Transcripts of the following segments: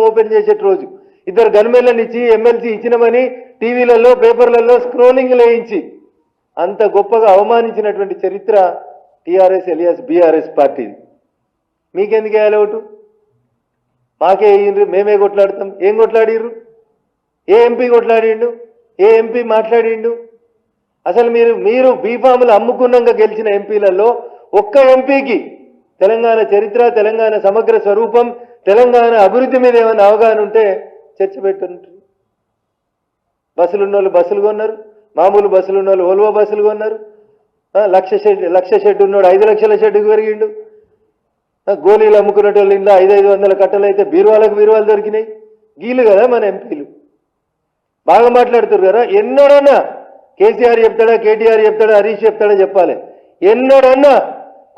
Open చేసే రోజు ఇద్దరు గన్మెన్లను ఇచ్చి ఎమ్మెల్సీ ఇచ్చినమని టీవీలలో పేపర్లలో స్క్రోలింగ్ వేయించి అంత గొప్పగా అవమానించినటువంటి చరిత్ర టీఆర్ఎస్ ఎలియాస్ బీఆర్ఎస్ పార్టీ. మీకెందుకు వేయాలి ఓటు? మాకే వేయండ్రు, మేమే కొట్లాడతాం. ఏం కొట్లాడిర్రు? ఏ ఎంపీ కొట్లాడిండు? ఏ ఎంపీ మాట్లాడిండు? అసలు మీరు బీఫాములు అమ్ముకున్నాక గెలిచిన ఎంపీలలో ఒక్క ఎంపీకి తెలంగాణ చరిత్ర, తెలంగాణ సమగ్ర స్వరూపం, తెలంగాణ అభివృద్ధి మీద ఏమైనా అవగాహన ఉంటే చర్చ పెట్టుంటారు. బస్సులు ఉన్నోళ్ళు బస్సులు కొన్నారు, మామూలు బస్సులు ఉన్నోళ్ళు ఓల్వో బస్సులు కొన్నారు. లక్ష షెడ్ ఉన్నాడు 5 లక్షల షెడ్డుకు పెరిగిండు. గోళీలు అమ్ముకునేటోళ్ళు ఇంట్లో 500 కట్టలు అయితే బీరువాలు దొరికినాయి. గీలు కదా మన ఎంపీలు. బాగా మాట్లాడుతారు కదా. ఎన్నడన్నా కేసీఆర్ చెప్తాడా, కేటీఆర్ చెప్తాడా, హరీష్ చెప్తాడా చెప్పాలి. ఎన్నడన్నా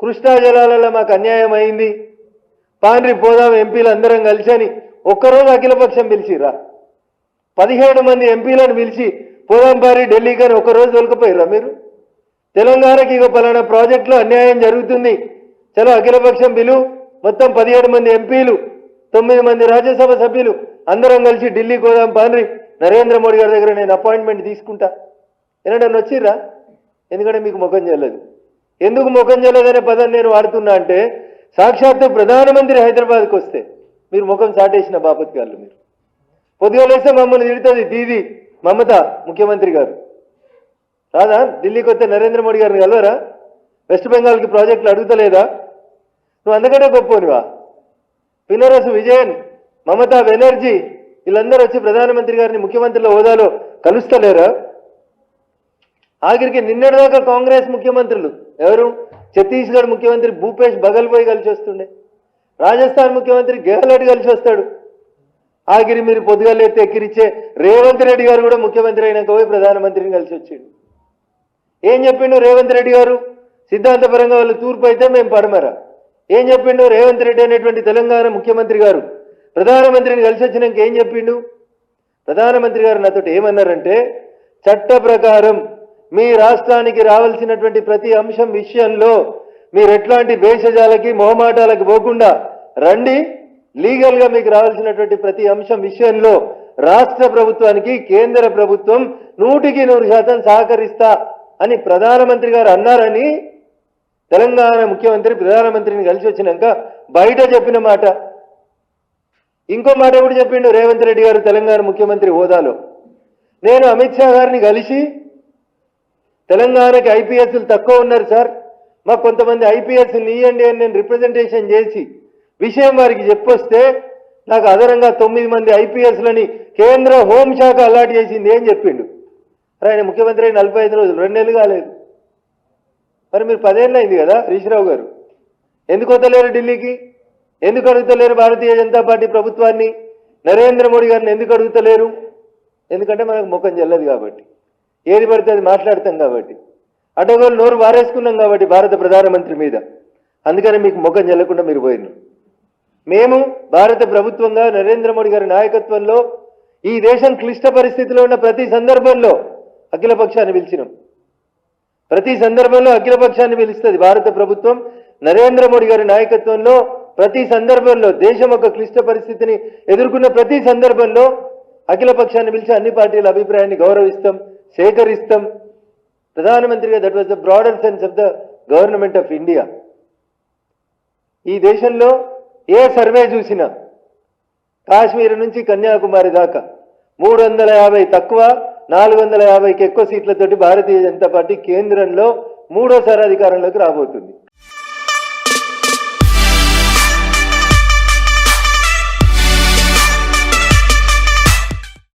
కృష్ణా జలాలలో మాకు అన్యాయం అయింది, పాండ్రి పోదాం ఎంపీలు అందరం కలిసని ఒక్కరోజు అఖిలపక్షం పిలిచిరా? 17 మంది ఎంపీలను పిలిచి పోదాం పారి ఢిల్లీకి అని ఒక్కరోజు తొలకపోయిరా మీరు? తెలంగాణకి ఇక పలానా ప్రాజెక్టులో అన్యాయం జరుగుతుంది, చలో అఖిలపక్షం పిలువు, మొత్తం 17 మంది ఎంపీలు, 9 మంది రాజ్యసభ సభ్యులు అందరం కలిసి ఢిల్లీకి పోదాం పాండ్రి, నరేంద్ర మోడీ గారి దగ్గర నేను అపాయింట్మెంట్ తీసుకుంటా. ఎన్నడన్నా వచ్చిర్రా? ఎందుకంటే మీకు ముఖం చెల్లదు. ఎందుకు ముఖం చెల్లదనే పదాన్ని నేను వాడుతున్నా అంటే, సాక్షాత్తు ప్రధానమంత్రి హైదరాబాద్కి వస్తే మీరు ముఖం చాటేసిన బాపత్కాళ్ళు. మీరు పొద్దుగలేస్తే మమ్మల్ని తిడుతుంది దీది మమత ముఖ్యమంత్రి గారు. రాదా? ఢిల్లీకి వస్తే నరేంద్ర మోడీ గారిని కలవరా? వెస్ట్ బెంగాల్కి ప్రాజెక్టులు అడుగుతలేదా? నువ్వు అందుకంటే గొప్పనివా? పినరసు విజయన్, మమతా బెనర్జీ వీళ్ళందరూ వచ్చి ప్రధానమంత్రి గారిని ముఖ్యమంత్రుల హోదాలో కలుస్తలేరా? ఆఖరికి నిన్నటిదాకా కాంగ్రెస్ ముఖ్యమంత్రులు ఎవరు? ఛత్తీస్గఢ్ ముఖ్యమంత్రి భూపేష్ బగల్ పోయి కలిసి వస్తుండే, రాజస్థాన్ ముఖ్యమంత్రి గెహ్లోట్ కలిసి వస్తాడు. ఆఖరి మీరు పొద్దుగాలైతే ఎక్కిరిచ్చే రేవంత్ రెడ్డి గారు కూడా ముఖ్యమంత్రి అయినాక పోయి ప్రధానమంత్రిని కలిసి వచ్చిండు. ఏం చెప్పిండు రేవంత్ రెడ్డి గారు? సిద్ధాంతపరంగా వాళ్ళు తూర్పు అయితే మేము పడమరా. ఏం చెప్పిండు రేవంత్ రెడ్డి అనేటువంటి తెలంగాణ ముఖ్యమంత్రి గారు ప్రధానమంత్రిని కలిసి వచ్చినాక ఏం చెప్పిండు? ప్రధానమంత్రి గారు నాతో ఏమన్నారంటే, చట్ట ప్రకారం మీ రాష్ట్రానికి రావాల్సినటువంటి ప్రతి అంశం విషయంలో మీరు ఎట్లాంటి భేషజాలకి మొహమాటాలకు పోకుండా రండి, లీగల్గా మీకు రావాల్సినటువంటి ప్రతి అంశం విషయంలో రాష్ట్ర ప్రభుత్వానికి కేంద్ర ప్రభుత్వం 100% సహకరిస్తా అని ప్రధానమంత్రి గారు అన్నారని తెలంగాణ ముఖ్యమంత్రి ప్రధానమంత్రిని కలిసి వచ్చినాక బయట చెప్పిన మాట. ఇంకో మాట కూడా చెప్పిండు రేవంత్ రెడ్డి గారు తెలంగాణ ముఖ్యమంత్రి హోదాలో. నేను అమిత్ షా గారిని కలిసి తెలంగాణకి ఐపీఎస్లు తక్కువ ఉన్నారు సార్, మాకు కొంతమంది ఐపీఎస్లు ఇవ్వండి అని నేను రిప్రజెంటేషన్ చేసి విషయం వారికి చెప్పొస్తే నాకు అదనంగా 9 మంది ఐపీఎస్లని కేంద్ర హోంశాఖ అలాట్ చేసింది అని చెప్పిండు. ఆయన ముఖ్యమంత్రి 45 రోజులు, 2 నెలలు కాలేదు. మరి మీరు 10 ఏళ్ళు అయింది కదా హరీష్ రావు గారు, ఎందుకు వద్దలేరు ఢిల్లీకి? ఎందుకు అడుగుతలేరు భారతీయ జనతా పార్టీ ప్రభుత్వాన్ని? నరేంద్ర మోడీ గారిని ఎందుకు అడుగుతలేరు? ఎందుకంటే మనకు ముఖం చెల్లదు కాబట్టి, ఏది పడితే అది మాట్లాడతాం కాబట్టి, అడ్డగోలు నోరు వారేసుకున్నాం కాబట్టి భారత ప్రధానమంత్రి మీద. అందుకని మీకు ముఖం చెల్లకుండా మీరు పోయినారు. మేము భారత ప్రభుత్వంగా నరేంద్ర మోడీ గారి నాయకత్వంలో ఈ దేశం క్లిష్ట పరిస్థితిలో ఉన్న ప్రతి సందర్భంలో అఖిలపక్షాన్ని పిలిచినాం. ప్రతి సందర్భంలో అఖిలపక్షాన్ని పిలుస్తుంది భారత ప్రభుత్వం. నరేంద్ర మోడీ గారి నాయకత్వంలో ప్రతి సందర్భంలో దేశం ఒక క్లిష్ట పరిస్థితిని ఎదుర్కొన్న ప్రతి సందర్భంలో అఖిలపక్షాన్ని పిలిచి అన్ని పార్టీల అభిప్రాయాన్ని గౌరవిస్తాం, సేకరిస్తాం. ప్రధానమంత్రిగా that was the broader sense of the government of India. ఈ దేశంలో ఏ సర్వే చూసినా కాశ్మీర్ నుంచి కన్యాకుమారి దాకా 350 తక్కువ, 450కి ఎక్కువ సీట్లతోటి భారతీయ జనతా పార్టీ కేంద్రంలో 3వ సారి అధికారంలోకి రాబోతుంది.